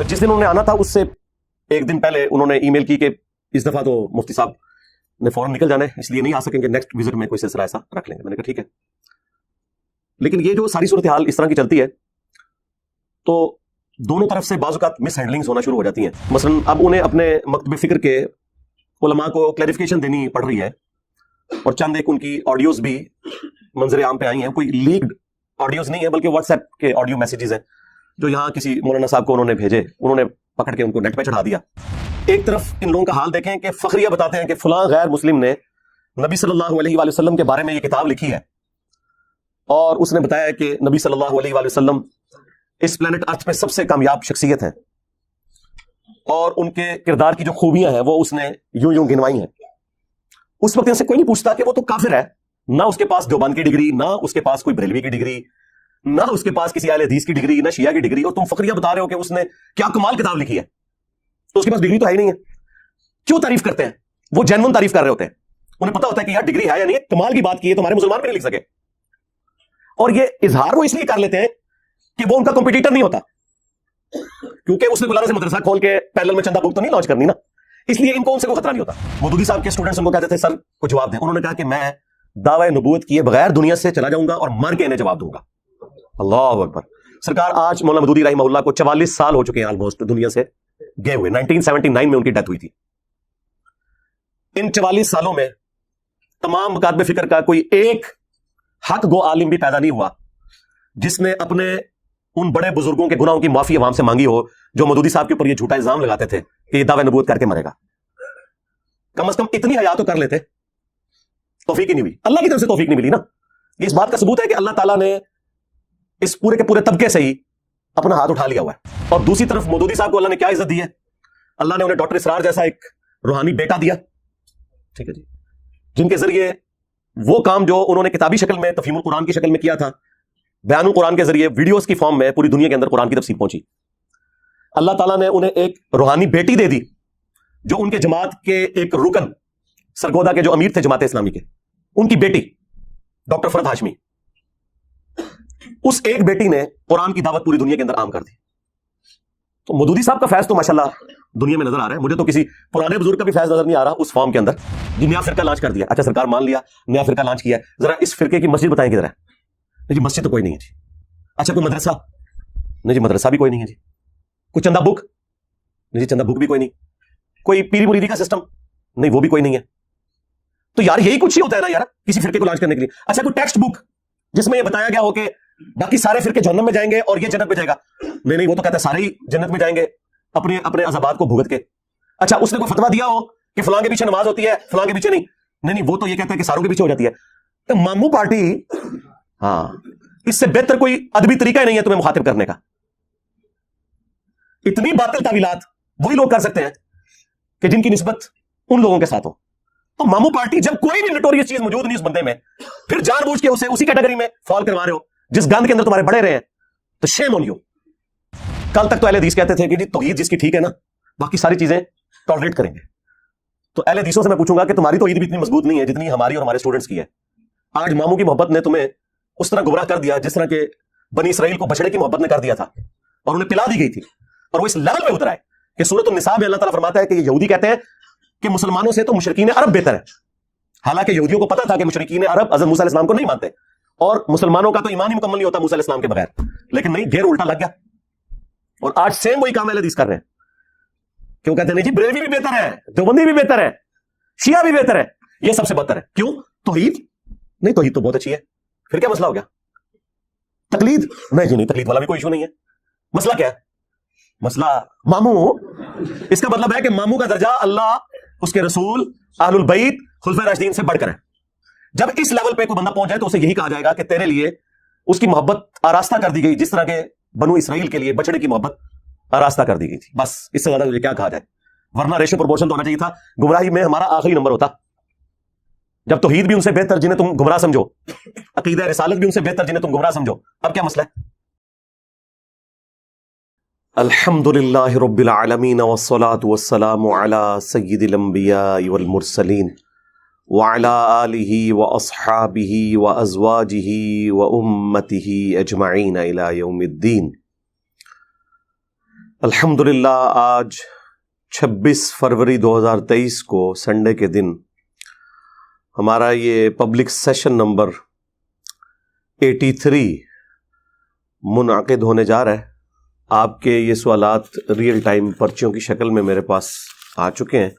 تو جس دن انہوں نے آنا تھا اس سے ایک دن پہلے انہوں نے ای میل کی کہ اس دفعہ تو مفتی صاحب نے فوراً نکل جانا ہے، اس لیے نہیں آ سکیں گے، نیکسٹ وزٹ میں کوئی سلسلہ ایسا رکھ لیں گے۔ میں نے کہا ٹھیک ہے۔ لیکن یہ جو ساری صورتحال اس طرح کی چلتی ہے تو دونوں طرف سے بعض اوقات مس ہینڈلنگز ہونا شروع ہو جاتی ہیں۔ مثلا اب انہیں اپنے مکتب فکر کے علماء کو کلیریفیکیشن دینی پڑ رہی ہے، اور چند ایک ان کی آڈیوز بھی منظر عام پہ آئی ہیں، کوئی لیکڈ آڈیوز نہیں ہے بلکہ واٹس ایپ کے آڈیو میسیجز ہیں جو یہاں کسی مولانا صاحب کو انہوں نے بھیجے، انہوں نے پکڑ کے ان کو نیٹ پہ چڑھا دیا۔ ایک طرف ان لوگوں کا حال دیکھیں کہ فخریہ بتاتے ہیں کہ فلاں غیر مسلم نے نبی صلی اللہ علیہ وآلہ وسلم کے بارے میں یہ کتاب لکھی ہے، اور اس نے بتایا کہ نبی صلی اللہ علیہ وآلہ وسلم اس پلانٹ ارتھ پہ سب سے کامیاب شخصیت ہیں، اور ان کے کردار کی جو خوبیاں ہیں وہ اس نے یوں یوں گنوائی ہیں۔ اس وقت ان سے کوئی نہیں پوچھتا کہ وہ تو کافر ہے، نہ اس کے پاس دیوبند کی ڈگری، نہ اس کے پاس کوئی بریلوی کی ڈگری، نہ اس کے پاس کسی اہل حدیث کی ڈگری، نہ شیعہ کی ڈگری، اور تم فخریہ بتا رہے ہو کہ اس نے کیا کمال کتاب لکھی ہے، تو اس کے پاس ڈگری تو ہے ہی نہیں ہے۔ کیوں تعریف کرتے ہیں؟ وہ جینون تعریف کر رہے ہوتے ہیں، انہیں پتا ہوتا ہے کہ یار ڈگری ہے یا نہیں ہے، کمال کی بات کی ہے تو ہمارے مسلمان بھی نہیں لکھ سکے، اور یہ اظہار وہ اس لیے کر لیتے ہیں کہ وہ ان کا کمپٹیٹر نہیں ہوتا، کیونکہ اس نے بلانے سے مدرسہ کھول کے پیرلل میں چندہ بک تو نہیں لانچ کرنی نا، اس لیے ان کو ان سے کوئی خطرہ نہیں ہوتا۔ مودودی صاحب کے اسٹوڈنٹس ان کو کہتے تھے سر کو جواب دیں، انہوں نے کہا کہ میں دعوی نبوت کیے بغیر دنیا سے چلا جاؤں گا اور مر کے انہیں جواب دوں گا۔ اللہ اکبر۔ سرکار آج مولانا مودودی رحمہ اللہ کو 44 سال ہو چکے ہیں آلموسٹ دنیا سے گئے ہوئے، 1979 میں ان کی ڈیتھ ہوئی تھی۔ ان 44 سالوں میں تمام مکاتب فکر کا کوئی ایک حق گو عالم بھی پیدا نہیں ہوا جس نے اپنے ان بڑے بزرگوں کے گناہوں کی معافی عوام سے مانگی ہو جو مودودی صاحب کے اوپر یہ جھوٹا الزام لگاتے تھے کہ یہ دعوی نبوت کر کے مرے گا۔ کم از کم اتنی حیا تو کر لیتے، توفیق ہی نہیں ہوئی، اللہ کی طرف سے توفیق نہیں ملی نا۔ یہ اس بات کا ثبوت ہے کہ اللہ تعالیٰ نے اس پورے کے پورے طبقے سے ہی اپنا ہاتھ اٹھا لیا ہوا ہے۔ اور دوسری طرف مودودی صاحب کو اللہ نے کیا عزت دی ہے؟ اللہ نے انہیں ڈاکٹر اسرار جیسا ایک روحانی بیٹا دیا، ٹھیک ہے جی، جن کے ذریعے وہ کام جو انہوں نے کتابی شکل میں تفہیم القرآن کی شکل میں کیا تھا، بیان القرآن کے ذریعے ویڈیوز کی فارم میں پوری دنیا کے اندر قرآن کی تفسیر پہنچی۔ اللہ تعالیٰ نے انہیں ایک روحانی بیٹی دے دی جو ان کے جماعت کے ایک رکن سرگودا کے جو امیر تھے جماعت اسلامی کے، ان کی بیٹی ڈاکٹر فرد ہاشمی، اس ایک بیٹی نے قرآن کی دعوت پوری دنیا کے اندر عام کر دی۔ تو مودودی صاحب کا فیض تو ماشاءاللہ دنیا میں نظر آ رہا ہے، مجھے تو کسی پرانے بزرگ کا بھی فیض نظر نہیں آ رہا اس فارم کے اندر جی نیا فرقہ لانچ کر دیا۔ اچھا سرکار مان لیا نیا فرقہ لانچ کیا ہے، ذرا اس فرقے کی مسجد بتائیں کدھر ہے؟ جی مسجد تو کوئی نہیں ہے جی۔ اچھا کوئی مدرسہ؟ نہیں جی مدرسہ بھی کوئی نہیں ہے جی۔ کوئی چندہ بک؟ نہیں جی چندہ بک بھی کوئی نہیں۔ کوئی پیری مریدی کا سسٹم؟ نہیں وہ بھی کوئی نہیں ہے۔ تو یار یہی کچھ ہی ہوتا ہے نا یار کسی فرقے کو لانچ کرنے کے لیے۔ اچھا کوئی ٹیکسٹ بک جس میں یہ بتایا گیا ہو کہ باقی سارے فرقے جہنم میں جائیں گے اور یہ جنت میں جائے گا؟ نہیں وہ تو کہتا ہے سارے ہی جنت میں جائیں گے اپنے اپنے عذابات کو بھگت کے۔ اچھا اس نے کوئی فتویٰ دیا ہو کہ فلاں کے پیچھے نماز ہوتی ہے فلاں کے پیچھے نہیں وہ تو یہ کہتا ہے کہ ساروں کے پیچھے ہو جاتی ہے۔ تو مامو پارٹی، ہاں اس سے بہتر کوئی ادبی طریقہ ہی نہیں ہے تمہیں مخاطب کرنے کا۔ اتنی باطل تعویلات وہی لوگ کر سکتے ہیں کہ جن کی نسبت ان لوگوں کے ساتھ ہو۔ تو مامو پارٹی جب کوئی بھی نوٹوریس چیز موجود نہیں اس بندے میں، پھر جان بوجھ کے اسے اسی کیٹیگری میں فال کروا رہے ہو جس گند کے اندر تمہارے بڑے رہے ہیں، تو شیم آن یو۔ کل تک تو اہل حدیث کہتے تھے کہ جی توحید جس کی ٹھیک ہے نا باقی ساری چیزیں ٹالریٹ کریں گے۔ تو اہل حدیثوں سے میں پوچھوں گا کہ تمہاری توحید بھی اتنی مضبوط نہیں ہے جتنی ہماری اور ہمارے اسٹوڈنٹس کی ہے۔ آج ماموں کی محبت نے تمہیں اس طرح گمراہ کر دیا جس طرح کہ بنی اسرائیل کو بچڑے کی محبت نے کر دیا تھا اور انہیں پلا دی گئی تھی، اور وہ اس لیول پہ اترا ہے کہ سورۃ النساء میں اللہ تعالیٰ فرماتا ہے کہ یہ یہودی کہتے ہیں کہ مسلمانوں سے تو مشرکین عرب بہتر ہے، حالانکہ یہودیوں کو پتا تھا کہ مشرکین عرب حضرت موسیٰ علیہ السلام کو نہیں مانتے اور مسلمانوں کا تو ایمان ہی مکمل نہیں ہوتا موسیٰ علیہ السلام کے بغیر، لیکن نہیں گیر الٹا لگ گیا۔ اور آج سیم وہی کام اہل حدیث کر رہے ہیں کہ وہ کہتے ہیں نہیں جی بریلوی بھی بہتر ہے، دیوبندی بھی بہتر ہے، شیعہ بھی بہتر ہے، یہ سب سے بدتر ہے۔ کیوں؟ توحید نہیں، توحید تو بہت اچھی ہے، پھر کیا مسئلہ ہو گیا؟ تقلید نہیں جی، نہیں تقلید والا بھی کوئی ایشو نہیں ہے۔ مسئلہ کیا ہے؟ مسئلہ ماموں، اس کا مطلب ہے کہ ماموں کا درجہ اللہ، اس کے رسول، اہل البیت، خلفائے راشدین سے بڑھ کر ہے۔ جب اس لیول پہ کوئی بندہ پہنچ جائے تو اسے یہی کہا جائے گا کہ تیرے لیے اس کی محبت آراستہ کر دی گئی جس طرح کے بنو اسرائیل کے لیے بچڑے کی محبت آراستہ کر دی گئی تھی۔ بس اس سے زیادہ تجھے کیا کہا جائے؟ ورنہ ریشو پروپورشن تو ہونا چاہیے تھا، گمراہی میں ہمارا آخری نمبر ہوتا۔ جب توحید بھی ان سے بہتر جنہیں تم گمراہ سمجھو، عقیدہ رسالت بھی ان سے بہتر جنہیں تم گمراہ سمجھو، اب کیا مسئلہ ہے؟ الحمدللہ رب العالمین والصلاة والسلام علی سید الانبیاء والمرسلین وعلی آلہ واصحابہ وازواجہ وامتہ اجمعین الی یوم الدین۔ الحمدللہ آج 26 فروری 2023 کو سنڈے کے دن ہمارا یہ پبلک سیشن نمبر 83 منعقد ہونے جا رہا ہے. آپ کے یہ سوالات ریئل ٹائم پرچیوں کی شکل میں میرے پاس آ چکے ہیں.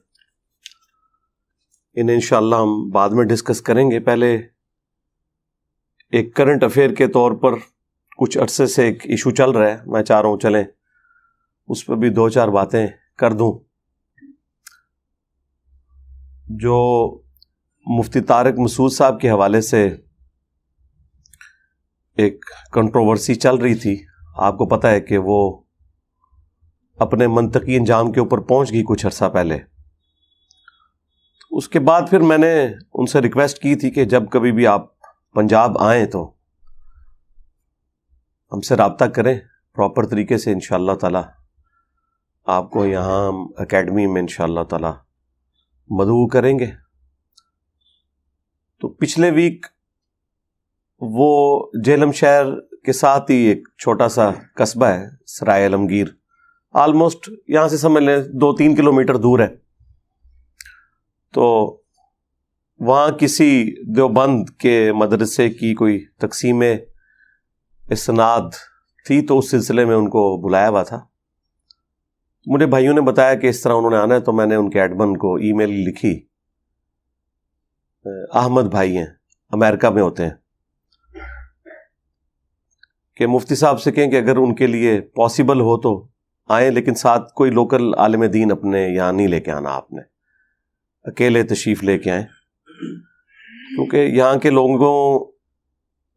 انہیں انشاءاللہ ہم بعد میں ڈسکس کریں گے. پہلے ایک کرنٹ افیئر کے طور پر کچھ عرصے سے ایک ایشو چل رہا ہے, میں چاہ رہا ہوں چلیں اس پہ بھی 2-4 باتیں کر دوں. جو مفتی طارق مسعود صاحب کے حوالے سے ایک کنٹروورسی چل رہی تھی, آپ کو پتہ ہے کہ وہ اپنے منطقی انجام کے اوپر پہنچ گئی کچھ عرصہ پہلے. اس کے بعد پھر میں نے ان سے ریکویسٹ کی تھی کہ جب کبھی بھی آپ پنجاب آئیں تو ہم سے رابطہ کریں پراپر طریقے سے. انشاءاللہ تعالی آپ کو یہاں اکیڈمی میں انشاءاللہ تعالی مدعو کریں گے. تو پچھلے ویک وہ جہلم شہر کے ساتھ ہی ایک چھوٹا سا قصبہ ہے سرائے عالمگیر, آلموسٹ یہاں سے سمجھ لیں 2-3 کلومیٹر دور ہے. تو وہاں کسی دیوبند کے مدرسے کی کوئی تقسیم اسناد تھی, تو اس سلسلے میں ان کو بلایا ہوا تھا. مجھے بھائیوں نے بتایا کہ اس طرح انہوں نے آنا ہے, تو میں نے ان کے ایڈمن کو ای میل لکھی. احمد بھائی ہیں, امریکہ میں ہوتے ہیں, کہ مفتی صاحب سے کہیں کہ اگر ان کے لیے پاسبل ہو تو آئیں, لیکن ساتھ کوئی لوکل عالم دین اپنے یہاں نہیں لے کے آنا, آپ نے اکیلے تشریف لے کے آئیں. کیونکہ یہاں کے لوگوں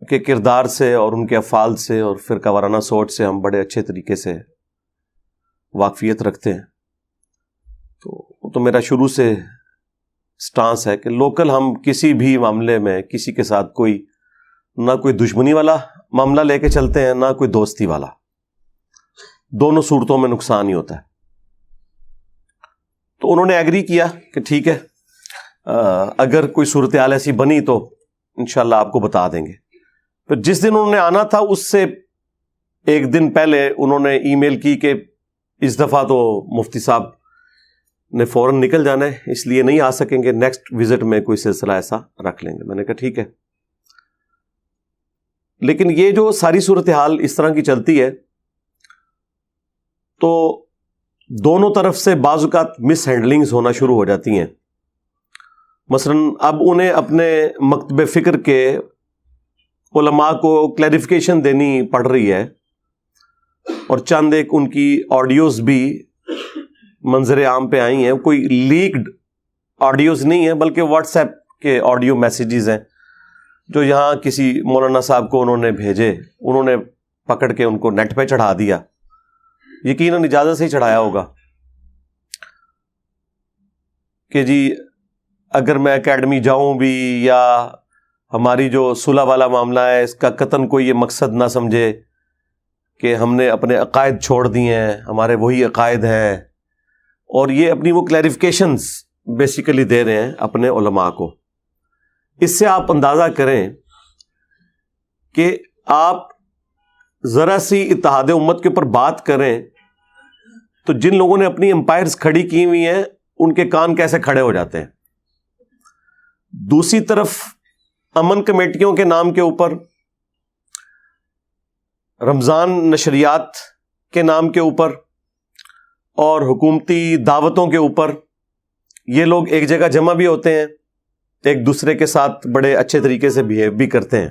کے کردار سے اور ان کے افعال سے اور فرقہ وارانہ سوچ سے ہم بڑے اچھے طریقے سے واقفیت رکھتے ہیں. تو میرا شروع سے سٹانس ہے کہ لوکل ہم کسی بھی معاملے میں کسی کے ساتھ نہ کوئی دشمنی والا معاملہ لے کے چلتے ہیں, نہ کوئی دوستی والا. دونوں صورتوں میں نقصان ہی ہوتا ہے. تو انہوں نے ایگری کیا کہ ٹھیک ہے, اگر کوئی صورتحال ایسی بنی تو انشاءاللہ آپ کو بتا دیں گے. پھر جس دن انہوں نے آنا تھا اس سے ایک دن پہلے انہوں نے ای میل کی کہ اس دفعہ تو مفتی صاحب نے فوراً نکل جانا ہے, اس لیے نہیں آ سکیں گے, نیکسٹ وزٹ میں کوئی سلسلہ ایسا رکھ لیں گے. میں نے کہا ٹھیک ہے. لیکن یہ جو ساری صورتحال اس طرح کی چلتی ہے تو دونوں طرف سے بعض اوقات مس ہینڈلنگز ہونا شروع ہو جاتی ہیں. مثلا اب انہیں اپنے مکتب فکر کے علماء کو کلیریفیکیشن دینی پڑ رہی ہے, اور چند ایک ان کی آڈیوز بھی منظر عام پہ آئی ہیں. کوئی لیکڈ آڈیوز نہیں ہیں بلکہ واٹس ایپ کے آڈیو میسیجز ہیں جو یہاں کسی مولانا صاحب کو انہوں نے بھیجے, انہوں نے پکڑ کے ان کو نیٹ پہ چڑھا دیا. یقیناً اجازت سے ہی چڑھایا ہوگا کہ جی اگر میں اکیڈمی جاؤں بھی, یا ہماری جو صلح والا معاملہ ہے اس کا قطعاً کوئی یہ مقصد نہ سمجھے کہ ہم نے اپنے عقائد چھوڑ دیے ہیں, ہمارے وہی عقائد ہیں. اور یہ اپنی وہ کلیریفیکیشنز بیسیکلی دے رہے ہیں اپنے علماء کو. اس سے آپ اندازہ کریں کہ آپ ذرا سی اتحاد امت کے اوپر بات کریں تو جن لوگوں نے اپنی امپائرز کھڑی کی ہوئی ہیں ان کے کان کیسے کھڑے ہو جاتے ہیں. دوسری طرف امن کمیٹیوں کے نام کے اوپر, رمضان نشریات کے نام کے اوپر اور حکومتی دعوتوں کے اوپر یہ لوگ ایک جگہ جمع بھی ہوتے ہیں, ایک دوسرے کے ساتھ بڑے اچھے طریقے سے بیہیو بھی کرتے ہیں.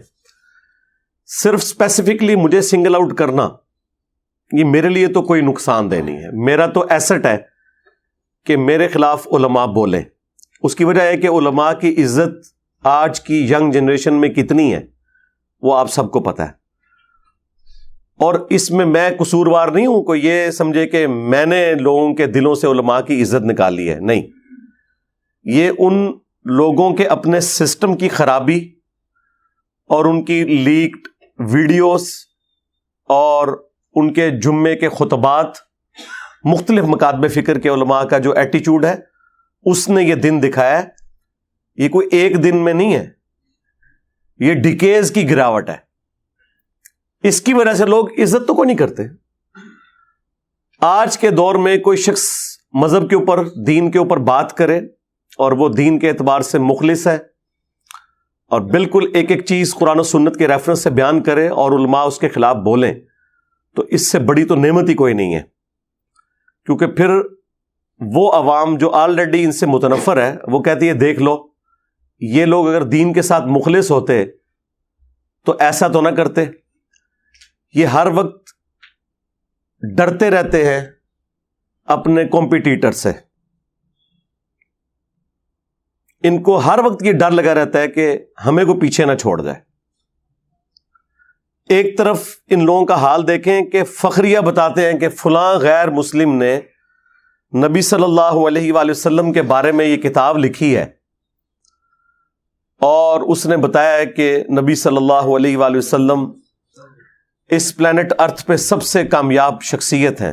صرف اسپیسیفکلی مجھے سنگل آؤٹ کرنا یہ میرے لیے تو کوئی نقصان دہ نہیں ہے. میرا تو ایسٹ ہے کہ میرے خلاف علماء بولیں. اس کی وجہ ہے کہ علماء کی عزت آج کی ینگ جنریشن میں کتنی ہے وہ آپ سب کو پتہ ہے, اور اس میں قصوروار نہیں ہوں. کوئی یہ سمجھے کہ میں نے لوگوں کے دلوں سے علماء کی عزت نکالی ہے, نہیں. یہ ان لوگوں کے اپنے سسٹم کی خرابی اور ان کی لیکڈ ویڈیوز اور ان کے جمعے کے خطبات, مختلف مکاتب فکر کے علماء کا جو ایٹیچیوڈ ہے اس نے یہ دن دکھایا ہے. یہ کوئی ایک دن میں نہیں ہے, یہ ڈیکیز کی گراوٹ ہے. اس کی وجہ سے لوگ عزت تو کوئی نہیں کرتے. آج کے دور میں کوئی شخص مذہب کے اوپر، دین کے اوپر بات کرے اور وہ دین کے اعتبار سے مخلص ہے اور بالکل ایک ایک چیز قرآن و سنت کے ریفرنس سے بیان کرے اور علماء اس کے خلاف بولیں، تو اس سے بڑی تو نعمت ہی کوئی نہیں ہے. کیونکہ پھر وہ عوام جو آلریڈی ان سے متنفر ہے وہ کہتی ہے دیکھ لو یہ لوگ اگر دین کے ساتھ مخلص ہوتے تو ایسا تو نہ کرتے. یہ ہر وقت ڈرتے رہتے ہیں اپنے کمپیٹیٹر سے. ان کو ہر وقت یہ ڈر لگا رہتا ہے کہ ہمیں کو پیچھے نہ چھوڑ جائے. ایک طرف ان لوگوں کا حال دیکھیں کہ فخریہ بتاتے ہیں کہ فلاں غیر مسلم نے نبی صلی اللہ علیہ وآلہ وسلم کے بارے میں یہ کتاب لکھی ہے اور اس نے بتایا ہے کہ نبی صلی اللہ علیہ وآلہ وسلم اس پلانٹ ارتھ پہ سب سے کامیاب شخصیت ہیں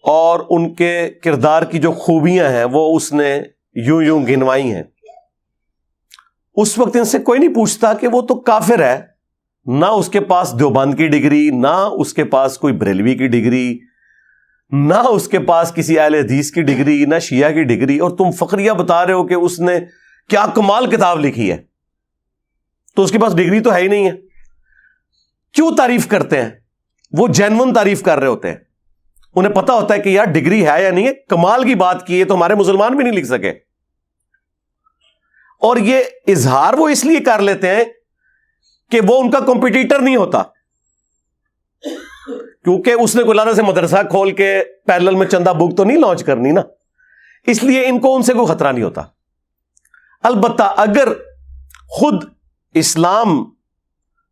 اور ان کے کردار کی جو خوبیاں ہیں وہ اس نے یوں یوں گنوائی ہیں. اس وقت ان سے کوئی نہیں پوچھتا کہ وہ تو کافر ہے، نہ اس کے پاس دیوبند کی ڈگری، نہ اس کے پاس کوئی بریلوی کی ڈگری، نہ اس کے پاس کسی اہل حدیث کی ڈگری، نہ شیعہ کی ڈگری، اور تم فخریہ بتا رہے ہو کہ اس نے کیا کمال کتاب لکھی ہے. تو اس کے پاس ڈگری تو ہے ہی نہیں ہے. کیوں تعریف کرتے ہیں؟ وہ جینون تعریف کر رہے ہوتے ہیں. انہیں پتا ہوتا ہے کہ یار ڈگری ہے یا نہیں ہے، کمال کی بات کی ہے تو ہمارے مسلمان بھی نہیں لکھ سکے. اور یہ اظہار وہ اس لیے کر لیتے ہیں کہ وہ ان کا کمپیٹیٹر نہیں ہوتا، کیونکہ اس نے کوئی سے مدرسہ کھول کے پیرلل میں چندہ بک تو نہیں لانچ کرنی نا، اس لیے ان کو ان سے کوئی خطرہ نہیں ہوتا. البتہ اگر خود اسلام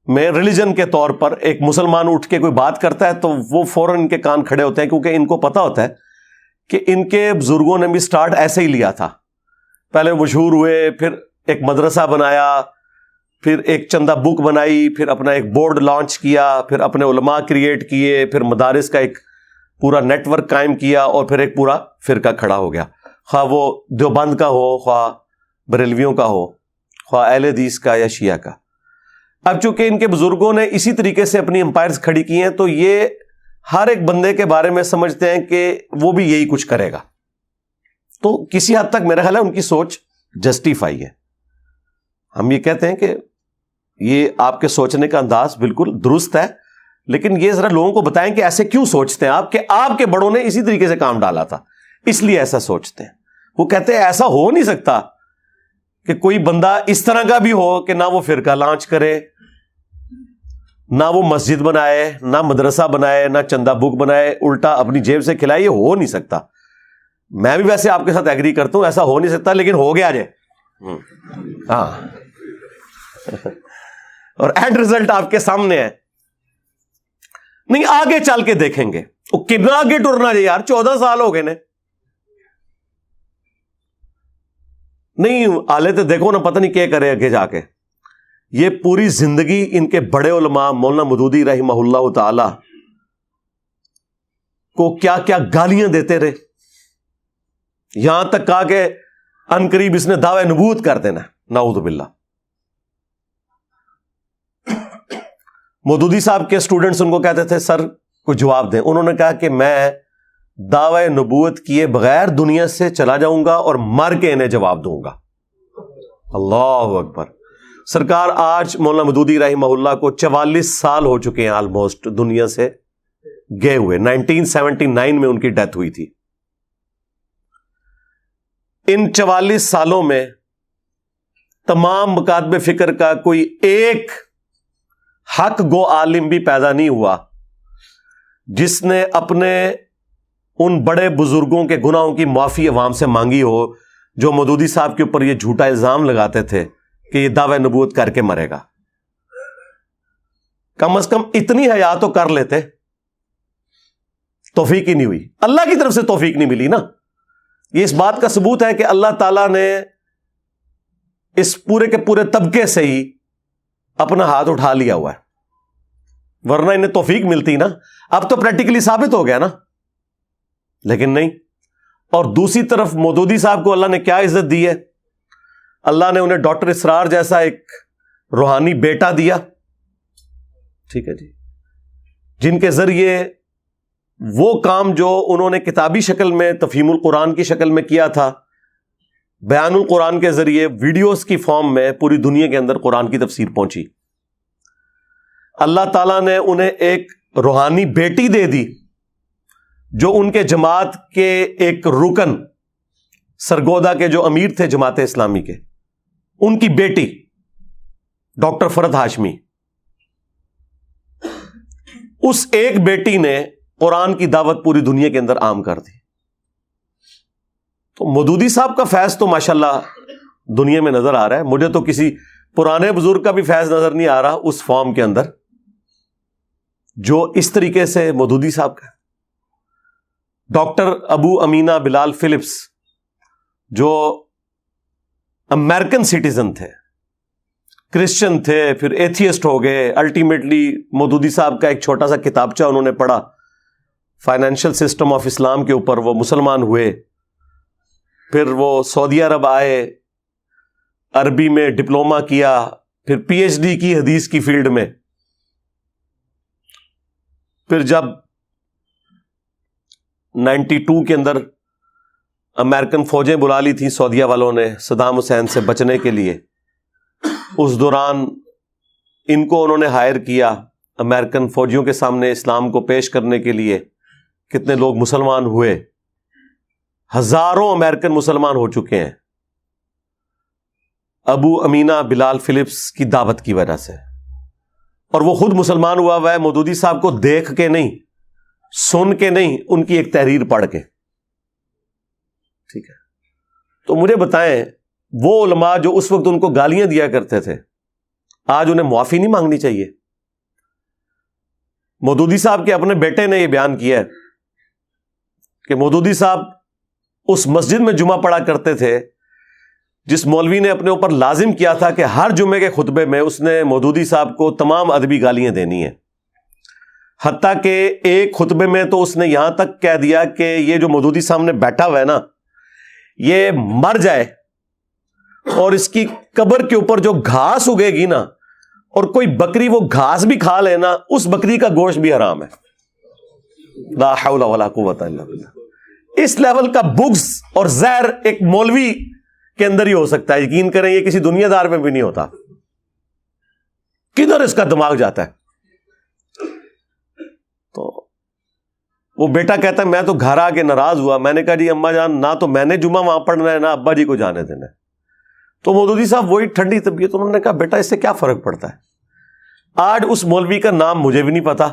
میں ریلیجن کے طور پر ایک مسلمان اٹھ کے کوئی بات کرتا ہے تو وہ فوراً ان کے کان کھڑے ہوتے ہیں، کیونکہ ان کو پتا ہوتا ہے کہ ان کے بزرگوں نے بھی سٹارٹ ایسے ہی لیا تھا. پہلے مشہور ہوئے، پھر ایک مدرسہ بنایا، پھر ایک چندہ بک بنائی، پھر اپنا ایک بورڈ لانچ کیا، پھر اپنے علماء کریٹ کیے، پھر مدارس کا ایک پورا نیٹ ورک قائم کیا اور پھر ایک پورا فرقہ کھڑا ہو گیا، خواہ وہ دیوبند کا ہو، خواہ بریلویوں کا ہو، خواہ اہل حدیث کا یا شیعہ کا. اب چونکہ ان کے بزرگوں نے اسی طریقے سے اپنی امپائرز کھڑی کی ہیں تو یہ ہر ایک بندے کے بارے میں سمجھتے ہیں کہ وہ بھی یہی کچھ کرے گا. تو کسی حد تک میرا خیال ہے ان کی سوچ جسٹیفائی ہے. ہم یہ کہتے ہیں کہ یہ آپ کے سوچنے کا انداز بالکل درست ہے، لیکن یہ ذرا لوگوں کو بتائیں کہ ایسے کیوں سوچتے ہیں آپ، کہ آپ کے بڑوں نے اسی طریقے سے کام ڈالا تھا اس لیے ایسا سوچتے ہیں. وہ کہتے ہیں ایسا ہو نہیں سکتا کہ کوئی بندہ اس طرح کا بھی ہو کہ نہ وہ فرقہ لانچ کرے، نہ وہ مسجد بنائے، نہ مدرسہ بنائے، نہ چندہ بک بنائے، الٹا اپنی جیب سے کھلائے. یہ ہو نہیں سکتا. میں بھی ویسے آپ کے ساتھ ایگری کرتا ہوں، ایسا ہو نہیں سکتا، لیکن ہو گیا جائے. ہاں اور اینڈ ریزلٹ آپ کے سامنے ہے. نہیں آگے چل کے دیکھیں گے وہ کتنا آگے ٹرنا ہے یار. 14 سال ہو گئے نے. نہیں آلے تو دیکھو نا، پتہ نہیں کیا کرے آگے جا کے. یہ پوری زندگی ان کے بڑے علماء مولانا مودودی رحمہ اللہ تعالی کو کیا کیا گالیاں دیتے رہے، یہاں تک کہا کہ ان قریب اس نے دعوی نبوت کر دینا. نعوذ باللہ. مودودی صاحب کے اسٹوڈنٹس ان کو کہتے تھے سر کوئی جواب دیں. انہوں نے کہا کہ میں دعوی نبوت کیے بغیر دنیا سے چلا جاؤں گا اور مر کے انہیں جواب دوں گا. اللہ اکبر. سرکار آج مولانا مودودی رحمہ اللہ کو 44 سال ہو چکے ہیں آلموسٹ دنیا سے گئے ہوئے. 1979 میں ان کی ڈیتھ ہوئی تھی. ان 44 سالوں میں تمام مکاتب فکر کا کوئی ایک حق گو عالم بھی پیدا نہیں ہوا جس نے اپنے ان بڑے بزرگوں کے گناہوں کی معافی عوام سے مانگی ہو جو مودودی صاحب کے اوپر یہ جھوٹا الزام لگاتے تھے کہ یہ دعوی نبوت کر کے مرے گا. کم از کم اتنی حیا تو کر لیتے. توفیق ہی نہیں ہوئی، اللہ کی طرف سے توفیق نہیں ملی نا. یہ اس بات کا ثبوت ہے کہ اللہ تعالیٰ نے اس پورے کے پورے طبقے سے ہی اپنا ہاتھ اٹھا لیا ہوا ہے، ورنہ انہیں توفیق ملتی نا. اب تو پریکٹیکلی ثابت ہو گیا نا، لیکن نہیں. اور دوسری طرف مودودی صاحب کو اللہ نے کیا عزت دی ہے. اللہ نے انہیں ڈاکٹر اسرار جیسا ایک روحانی بیٹا دیا، ٹھیک ہے جی، جن کے ذریعے وہ کام جو انہوں نے کتابی شکل میں تفہیم القرآن کی شکل میں کیا تھا، بیان القرآن کے ذریعے ویڈیوز کی فارم میں پوری دنیا کے اندر قرآن کی تفسیر پہنچی. اللہ تعالیٰ نے انہیں ایک روحانی بیٹی دے دی جو ان کے جماعت کے ایک رکن سرگودا کے جو امیر تھے جماعت اسلامی کے، ان کی بیٹی ڈاکٹر فرحت ہاشمی. اس ایک بیٹی نے قرآن کی دعوت پوری دنیا کے اندر عام کر دی. تو مودودی صاحب کا فیض تو ماشاءاللہ دنیا میں نظر آ رہا ہے. مجھے تو کسی پرانے بزرگ کا بھی فیض نظر نہیں آ رہا اس فارم کے اندر جو اس طریقے سے مودودی صاحب کا. ڈاکٹر ابو امینہ بلال فلپس جو امریکن سٹیزن تھے، کرسچن تھے، پھر ایتھیسٹ ہو گئے، الٹیمیٹلی مودودی صاحب کا ایک چھوٹا سا کتابچہ انہوں نے پڑھا فائنینشیل سسٹم آف اسلام کے اوپر، وہ مسلمان ہوئے. پھر وہ سعودی عرب آئے، عربی میں ڈپلومہ کیا، پھر پی ایچ ڈی کی حدیث کی فیلڈ میں. پھر جب 92 کے اندر امریکن فوجیں بلا لی تھیں سعودیہ والوں نے صدام حسین سے بچنے کے لیے، اس دوران ان کو انہوں نے ہائر کیا امریکن فوجیوں کے سامنے اسلام کو پیش کرنے کے لیے. کتنے لوگ مسلمان ہوئے، ہزاروں امریکن مسلمان ہو چکے ہیں ابو امینہ بلال فلپس کی دعوت کی وجہ سے. اور وہ خود مسلمان ہوا ہے مودودی صاحب کو دیکھ کے نہیں، سن کے نہیں، ان کی ایک تحریر پڑھ کے. ٹھیک ہے، تو مجھے بتائیں وہ علماء جو اس وقت ان کو گالیاں دیا کرتے تھے، آج انہیں معافی نہیں مانگنی چاہیے؟ مودودی صاحب کے اپنے بیٹے نے یہ بیان کیا ہے کہ مودودی صاحب اس مسجد میں جمعہ پڑھا کرتے تھے جس مولوی نے اپنے اوپر لازم کیا تھا کہ ہر جمعے کے خطبے میں اس نے مودودی صاحب کو تمام ادبی گالیاں دینی ہیں. حتیٰ کہ ایک خطبے میں تو اس نے یہاں تک کہہ دیا کہ یہ جو مودودی سامنے بیٹھا ہوا ہے نا، یہ مر جائے اور اس کی قبر کے اوپر جو گھاس اگے گی نا، اور کوئی بکری وہ گھاس بھی کھا لے نا، اس بکری کا گوشت بھی حرام ہے. لا حول ولا قوت الا باللہ. اس لیول کا بغض اور زہر ایک مولوی کے اندر ہی ہو سکتا ہے. یقین کریں یہ کسی دنیا دار میں بھی نہیں ہوتا. کدھر اس کا دماغ جاتا ہے؟ تو وہ بیٹا کہتا ہے میں تو گھر آ کے ناراض ہوا. میں نے کہا جی اماں جان، نہ تو میں نے جمعہ وہاں پڑھنا ہے، نہ ابا جی کو جانے دینا ہے. تو مودودی صاحب وہی ٹھنڈی طبیعت، انہوں نے کہا بیٹا اس سے کیا فرق پڑتا ہے. آج اس مولوی کا نام مجھے بھی نہیں پتا،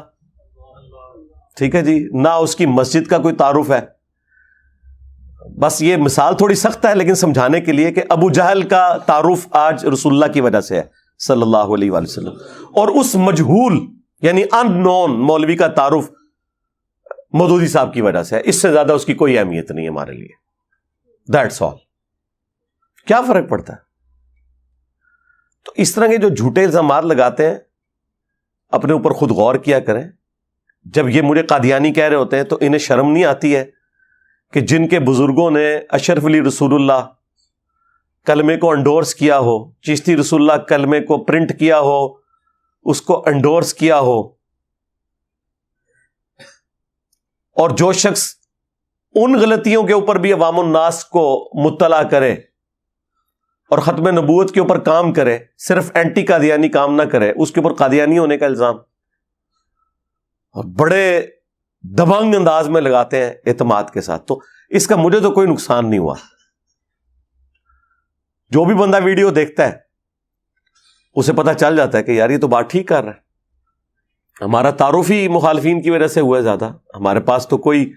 ٹھیک ہے جی، نہ اس کی مسجد کا کوئی تعارف ہے. بس یہ مثال تھوڑی سخت ہے لیکن سمجھانے کے لیے کہ ابو جہل کا تعارف آج رسول اللہ کی وجہ سے ہے صلی اللہ علیہ وآلہ وسلم، اور اس مجہول یعنی ان نون مولوی کا تعارف مودودی صاحب کی وجہ سے ہے. اس سے زیادہ اس کی کوئی اہمیت نہیں ہے ہمارے لیے. That's all. کیا فرق پڑتا ہے؟ تو اس طرح کے جو جھوٹے الزامات لگاتے ہیں اپنے اوپر خود غور کیا کریں. جب یہ مجھے قادیانی کہہ رہے ہوتے ہیں تو انہیں شرم نہیں آتی ہے کہ جن کے بزرگوں نے اشرف علی رسول اللہ کلمے کو انڈورس کیا ہو، چشتی رسول اللہ کلمے کو پرنٹ کیا ہو، اس کو انڈورس کیا ہو، اور جو شخص ان غلطیوں کے اوپر بھی عوام الناس کو مطلع کرے اور ختم نبوت کے اوپر کام کرے، صرف اینٹی قادیانی کام نہ کرے، اس کے اوپر قادیانی ہونے کا الزام اور بڑے دبنگ انداز میں لگاتے ہیں اعتماد کے ساتھ. تو اس کا مجھے تو کوئی نقصان نہیں ہوا. جو بھی بندہ ویڈیو دیکھتا ہے اسے پتہ چل جاتا ہے کہ یار یہ تو بات ٹھیک کر رہا ہے. ہمارا تعارف ہی مخالفین کی وجہ سے ہوا ہے زیادہ. ہمارے پاس تو کوئی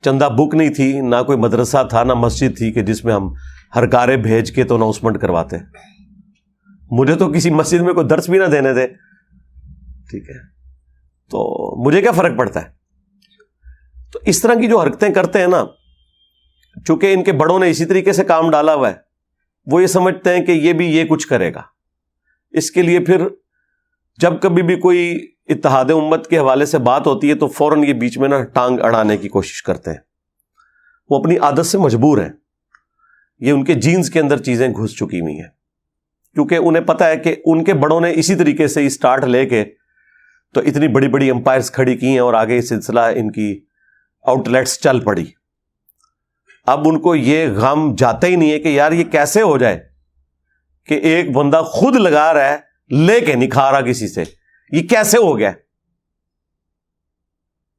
چندہ بک نہیں تھی، نہ کوئی مدرسہ تھا، نہ مسجد تھی کہ جس میں ہم ہر کارے بھیج کے تو اناؤنسمنٹ کرواتے. مجھے تو کسی مسجد میں کوئی درس بھی نہ دینے دے، ٹھیک ہے، تو مجھے کیا فرق پڑتا ہے. تو اس طرح کی جو حرکتیں کرتے ہیں نا، چونکہ ان کے بڑوں نے اسی طریقے سے کام ڈالا ہوا ہے، وہ یہ سمجھتے ہیں کہ یہ بھی یہ کچھ کرے گا. اس کے لیے پھر جب کبھی بھی کوئی اتحاد امت کے حوالے سے بات ہوتی ہے تو فوراً یہ بیچ میں نا ٹانگ اڑانے کی کوشش کرتے ہیں. وہ اپنی عادت سے مجبور ہیں، یہ ان کے جینز کے اندر چیزیں گھس چکی ہوئی ہیں، کیونکہ انہیں پتہ ہے کہ ان کے بڑوں نے اسی طریقے سے اسٹارٹ لے کے تو اتنی بڑی بڑی امپائرز کھڑی کی ہیں اور آگے یہ سلسلہ ان کی آؤٹ لیٹس چل پڑی. اب ان کو یہ غم جاتا ہی نہیں ہے کہ یار یہ کیسے ہو جائے کہ ایک بندہ خود لگا رہا ہے لے کے نہیں کھا رہا کسی سے, یہ کیسے ہو گیا؟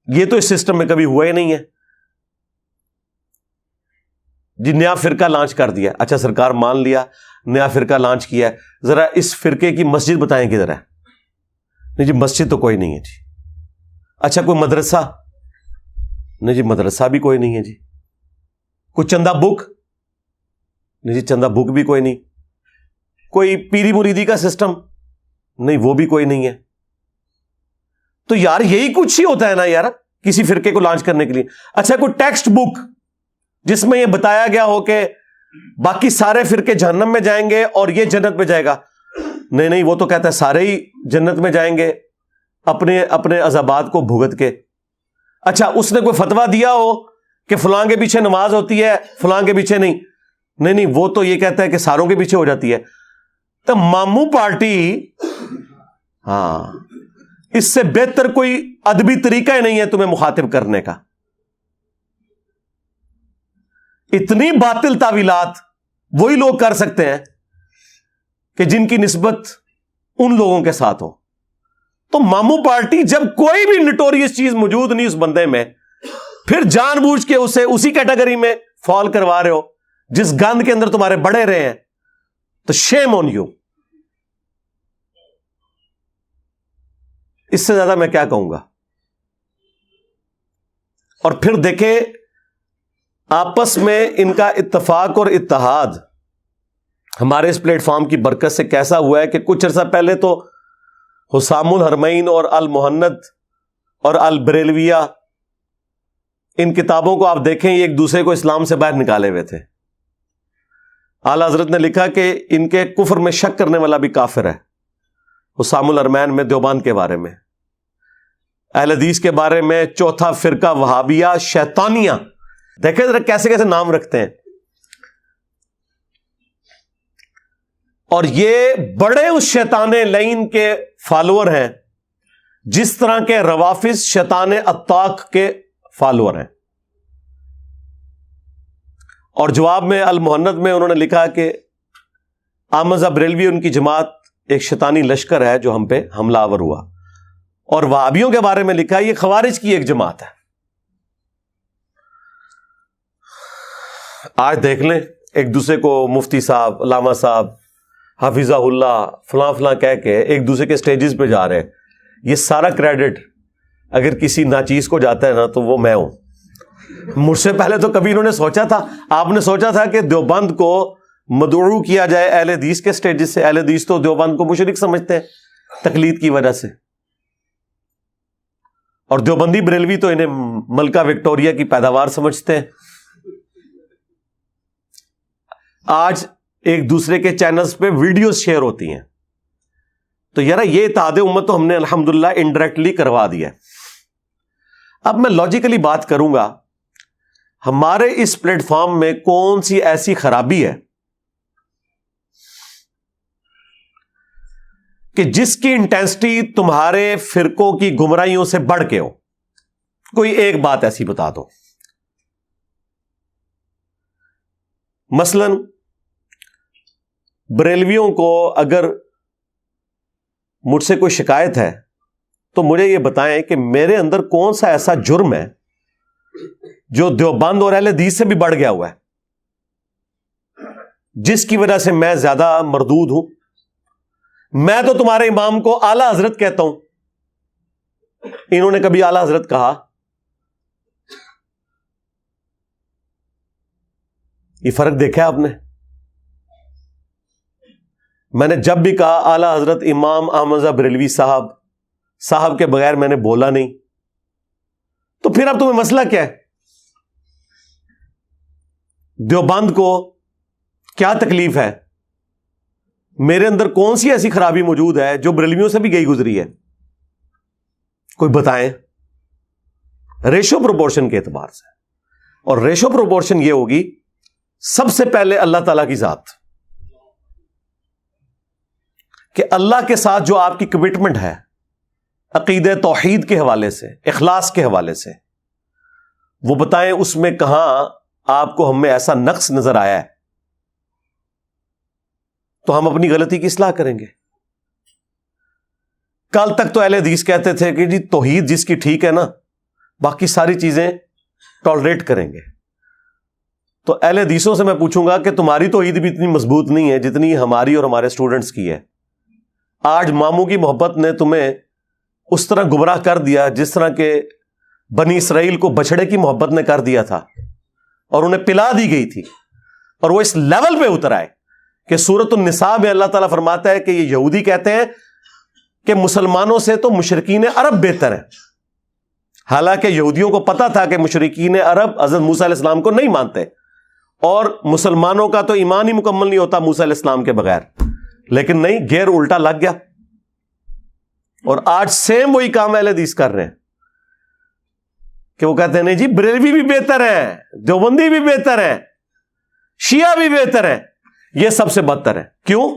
یہ تو اس سسٹم میں کبھی ہوا ہی نہیں ہے. جی نیا فرقہ لانچ کر دیا, اچھا سرکار مان لیا نیا فرقہ لانچ کیا ہے, ذرا اس فرقے کی مسجد بتائیں کدھر ہے؟ نہیں جی مسجد تو کوئی نہیں ہے جی. اچھا کوئی مدرسہ؟ نہیں جی مدرسہ بھی کوئی نہیں ہے جی. کوئی چندہ بک؟ نہیں جی چندہ بک بھی کوئی نہیں. کوئی پیری مریدی کا سسٹم؟ نہیں وہ بھی کوئی نہیں ہے. تو یار یہی کچھ ہی ہوتا ہے نا یار کسی فرقے کو لانچ کرنے کے لیے. اچھا کوئی ٹیکسٹ بک جس میں یہ بتایا گیا ہو کہ باقی سارے فرقے جہنم میں جائیں گے اور یہ جنت میں جائے گا؟ نہیں وہ تو کہتا ہے سارے ہی جنت میں جائیں گے اپنے اپنے عذابات کو بھگت کے. اچھا اس نے کوئی فتویٰ دیا ہو کہ فلاں کے پیچھے نماز ہوتی ہے فلاں کے پیچھے نہیں وہ تو یہ کہتا ہے کہ ساروں کے پیچھے ہو جاتی ہے. تو ماموں پارٹی, ہاں اس سے بہتر کوئی ادبی طریقہ ہی نہیں ہے تمہیں مخاطب کرنے کا. اتنی باطل تعویلات وہی لوگ کر سکتے ہیں کہ جن کی نسبت ان لوگوں کے ساتھ ہو. تو ماموں پارٹی جب کوئی بھی نٹوریس چیز موجود نہیں اس بندے میں, پھر جان بوجھ کے اسے اسی کیٹیگری میں فال کروا رہے ہو جس گند کے اندر تمہارے بڑے رہے ہیں, تو شیم آن یو. اس سے زیادہ میں کیا کہوں گا. اور پھر دیکھیں آپس میں ان کا اتفاق اور اتحاد ہمارے اس پلیٹ فارم کی برکت سے کیسا ہوا ہے کہ کچھ عرصہ پہلے تو حسام الحرمین اور المہند اور البریلویہ ان کتابوں کو آپ دیکھیں یہ ایک دوسرے کو اسلام سے باہر نکالے ہوئے تھے. اعلی حضرت نے لکھا کہ ان کے کفر میں شک کرنے والا بھی کافر ہے. حسام الحرمین میں دیوبند کے بارے میں, اہل حدیث کے بارے میں چوتھا فرقہ وہابیہ شیطانیہ. دیکھیں ذرا کیسے کیسے نام رکھتے ہیں. اور یہ بڑے اس شیطان لعین کے فالوور ہیں جس طرح کے روافظ شیطان اتاق کے فالوور ہیں. اور جواب میں المہند میں انہوں نے لکھا کہ احمد بریلوی ان کی جماعت ایک شیطانی لشکر ہے جو ہم پہ حملہ آور ہوا. اور وہابیوں کے بارے میں لکھا یہ خوارج کی ایک جماعت ہے. آج دیکھ لیں ایک دوسرے کو مفتی صاحب, علامہ صاحب, حافظہ اللہ, فلاں فلاں کہہ کے ایک دوسرے کے سٹیجز پہ جا رہے ہیں. یہ سارا کریڈٹ اگر کسی ناچیز کو جاتا ہے نا تو وہ میں ہوں. مجھ سے پہلے تو کبھی انہوں نے سوچا تھا, آپ نے سوچا تھا کہ دیوبند کو مدعو کیا جائے اہل حدیث کے سٹیجز سے؟ اہل حدیث تو دیوبند کو مشرک سمجھتے ہیں تقلید کی وجہ سے, اور دیوبندی بریلوی تو انہیں ملکہ وکٹوریہ کی پیداوار سمجھتے ہیں. آج ایک دوسرے کے چینلز پہ ویڈیوز شیئر ہوتی ہیں. تو یار یہ اتحاد امت تو ہم نے الحمدللہ انڈائریکٹلی کروا دیا ہے. اب میں لاجیکلی بات کروں گا, ہمارے اس پلیٹ فارم میں کون سی ایسی خرابی ہے کہ جس کی انٹینسٹی تمہارے فرقوں کی گمراہیوں سے بڑھ کے ہو؟ کوئی ایک بات ایسی بتا دو. مثلاً بریلویوں کو اگر مجھ سے کوئی شکایت ہے تو مجھے یہ بتائیں کہ میرے اندر کون سا ایسا جرم ہے جو دیوبند اور اہل حدیث سے بھی بڑھ گیا ہوا ہے, جس کی وجہ سے میں زیادہ مردود ہوں. میں تو تمہارے امام کو اعلی حضرت کہتا ہوں, انہوں نے کبھی اعلی حضرت کہا؟ یہ فرق دیکھا آپ نے؟ میں نے جب بھی کہا اعلی حضرت امام احمد بریلوی صاحب کے بغیر میں نے بولا نہیں. تو پھر اب تمہیں مسئلہ کیا ہے؟ دیوبند کو کیا تکلیف ہے؟ میرے اندر کون سی ایسی خرابی موجود ہے جو بریلویوں سے بھی گئی گزری ہے؟ کوئی بتائیں. ریشو پروپورشن کے اعتبار سے, اور ریشو پروپورشن یہ ہوگی سب سے پہلے اللہ تعالی کی ذات, کہ اللہ کے ساتھ جو آپ کی کمٹمنٹ ہے عقیدہ توحید کے حوالے سے, اخلاص کے حوالے سے, وہ بتائیں اس میں کہاں آپ کو ہم میں ایسا نقص نظر آیا ہے تو ہم اپنی غلطی کی اصلاح کریں گے. کل تک تو اہل حدیث کہتے تھے کہ جی توحید جس کی ٹھیک ہے نا باقی ساری چیزیں ٹالریٹ کریں گے. تو اہل حدیثوں سے میں پوچھوں گا کہ تمہاری توحید بھی اتنی مضبوط نہیں ہے جتنی ہماری اور ہمارے اسٹوڈنٹس کی ہے. آج ماموں کی محبت نے تمہیں اس طرح گمراہ کر دیا جس طرح کہ بنی اسرائیل کو بچڑے کی محبت نے کر دیا تھا اور انہیں پلا دی گئی تھی, اور وہ اس لیول پہ اتر آئے کہ سورۃ النساء میں اللہ تعالیٰ فرماتا ہے کہ یہ یہودی کہتے ہیں کہ مسلمانوں سے تو مشرکین عرب بہتر ہیں, حالانکہ یہودیوں کو پتا تھا کہ مشرکین عرب حضرت موسیٰ علیہ السلام کو نہیں مانتے اور مسلمانوں کا تو ایمان ہی مکمل نہیں ہوتا موسیٰ علیہ السلام کے بغیر, لیکن نہیں, گیر الٹا لگ گیا. اور آج سیم وہی کام اہل حدیث کر رہے ہیں کہ وہ کہتے ہیں نہیں جی بریلوی بھی بہتر ہیں, دیوبندی بھی بہتر ہیں, شیعہ بھی بہتر ہیں, یہ سب سے بدتر ہے. کیوں؟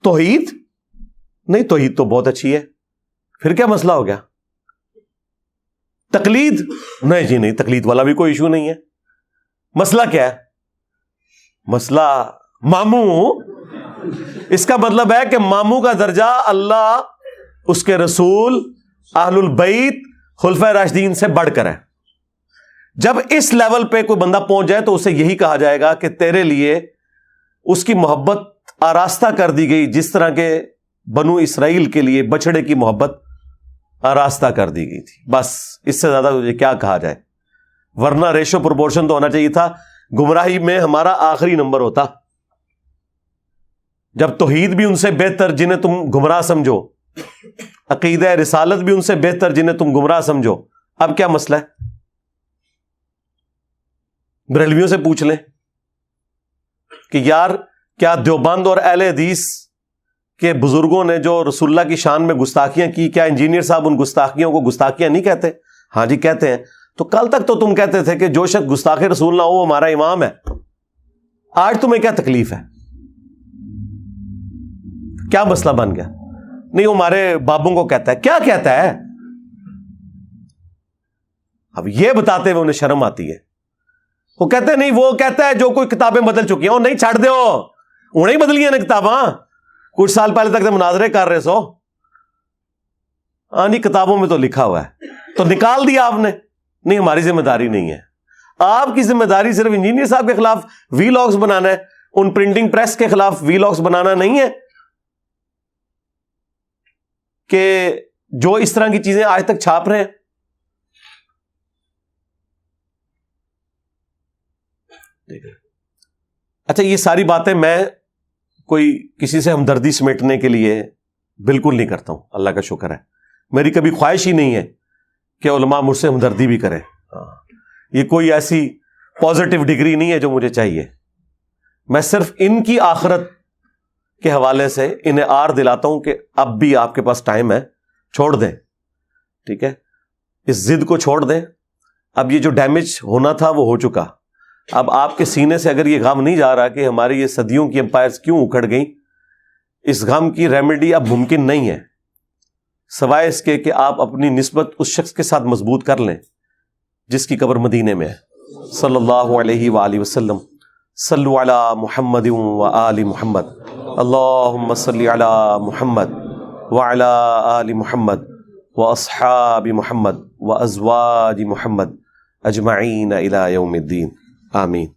توحید نہیں, توحید تو بہت اچھی ہے, پھر کیا مسئلہ ہو گیا؟ تقلید نہیں جی نہیں, تقلید والا بھی کوئی ایشو نہیں ہے. مسئلہ کیا ہے؟ مسئلہ ماموں. اس کا مطلب ہے کہ ماموں کا درجہ اللہ, اس کے رسول, اہل البیت, خلفائے راشدین سے بڑھ کر ہے. جب اس لیول پہ کوئی بندہ پہنچ جائے تو اسے یہی کہا جائے گا کہ تیرے لیے اس کی محبت آراستہ کر دی گئی جس طرح کے بنو اسرائیل کے لیے بچڑے کی محبت آراستہ کر دی گئی تھی. بس اس سے زیادہ تجھے کیا کہا جائے؟ ورنہ ریشو پروپورشن تو ہونا چاہیے تھا. گمراہی میں ہمارا آخری نمبر ہوتا جب توحید بھی ان سے بہتر جنہیں تم گمراہ سمجھو, عقیدہ رسالت بھی ان سے بہتر جنہیں تم گمراہ سمجھو. اب کیا مسئلہ ہے؟ بریلویوں سے پوچھ لیں کہ یار کیا دیوبند اور اہل حدیث کے بزرگوں نے جو رسول اللہ کی شان میں گستاخیاں کی, کیا انجینئر صاحب ان گستاخیوں کو گستاخیاں نہیں کہتے؟ ہاں جی کہتے ہیں. تو کل تک تو تم کہتے تھے کہ جو شخص گستاخ رسول نہ ہو وہ ہمارا امام ہے. آج تمہیں کیا تکلیف ہے؟ کیا مسئلہ بن گیا؟ نہیں وہ ہمارے بابوں کو کہتا ہے. کیا کہتا ہے؟ اب یہ بتاتے ہوئے انہیں شرم آتی ہے. وہ کہتے ہیں نہیں, وہ کہتا ہے جو کوئی کتابیں بدل چکی ہیں. نہیں چھاڑ دو, انہیں ہی بدلی ہیں نا کتاباں, کچھ سال پہلے تک تو مناظرے کر رہے سو. ہاں نہیں کتابوں میں تو لکھا ہوا ہے تو نکال دیا آپ نے. نہیں ہماری ذمہ داری نہیں ہے. آپ کی ذمہ داری صرف انجینئر صاحب کے خلاف وی لاگز بنانا ہے, ان پرنٹنگ پریس کے خلاف وی لاگز بنانا نہیں ہے کہ جو اس طرح کی چیزیں آج تک چھاپ رہے ہیں. اچھا یہ ساری باتیں میں کوئی کسی سے ہمدردی سمیٹنے کے لیے بالکل نہیں کرتا ہوں, اللہ کا شکر ہے. میری کبھی خواہش ہی نہیں ہے کہ علماء مجھ سے ہمدردی بھی کریں. یہ کوئی ایسی پازیٹیو ڈگری نہیں ہے جو مجھے چاہیے. میں صرف ان کی آخرت کے حوالے سے انہیں آر دلاتا ہوں کہ اب بھی آپ کے پاس ٹائم ہے, چھوڑ دیں. ٹھیک ہے, اس ضد کو چھوڑ دیں. اب یہ جو ڈیمیج ہونا تھا وہ ہو چکا. اب آپ کے سینے سے اگر یہ غم نہیں جا رہا کہ ہماری یہ صدیوں کی امپائرز کیوں اکھڑ گئیں, اس غم کی ریمیڈی اب ممکن نہیں ہے سوائے اس کے کہ آپ اپنی نسبت اس شخص کے ساتھ مضبوط کر لیں جس کی قبر مدینے میں ہے. صلی اللہ علیہ وآلہ وسلم. صلو علی محمد و آل محمد. اللہم صلی علی محمد وعلی آل محمد واصحاب محمد وازواج محمد اجمعین الی یوم الدین. آمین.